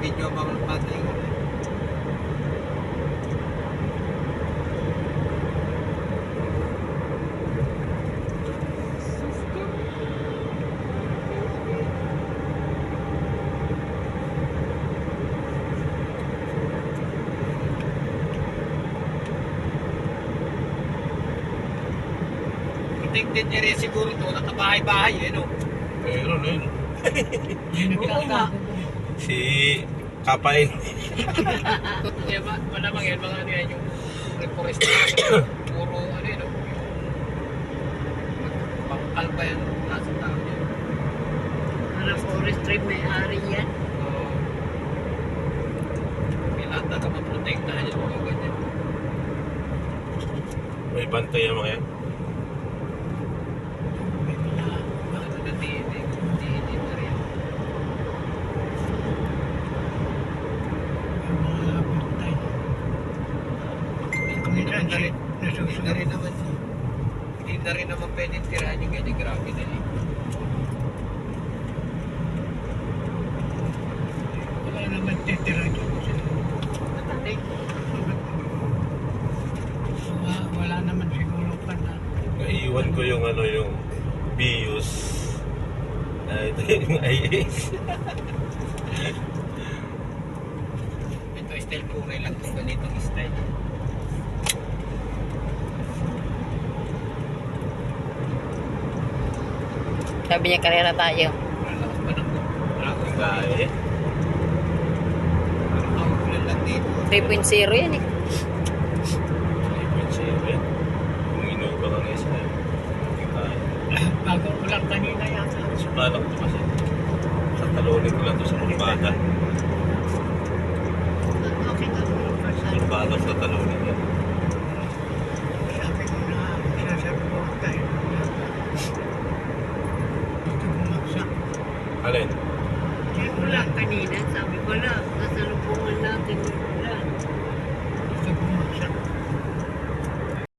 video pa ng patay. Protected niya rin siguro to, nakabahay-bahay eh, no? Meron yun. Oo nga. Si Kapay. Kaya malamang yan, mga ano yan, yung reforest puro ano yun, no? Pangkal pa yan, nasa tao yan. Ano, forest trip may-ari yan. Oo. Kailangan talaga maprotektahan yung mga ganyan. May bantay yung mga yan. Ano na tiinit na rin. Hindi na rin naman pwede tirahan yung ganyan, grabe na eh. Wala naman titira dyan. Matandi. Wala naman siguro pa na. Naiiwan ko yung ano yung Bius. Ito yung IAS. Ito style pure lang ito, ganitong style. Sabi niya karera tayo. Malakas pa ng dragon Gaya. Ang ulan lang dito. 3.0 yan eh. Kung inuupa ka ng isa eh. Bago ko lang kanina yata. Sumalak ko kasi. Sa talunin ko lang to sa kurbada. Okay na po. Kurbada sa talunin yan. Sabi ko na, sasabi ko tayo. Dito bumagsak. Alin? Kaya ko lang kanina,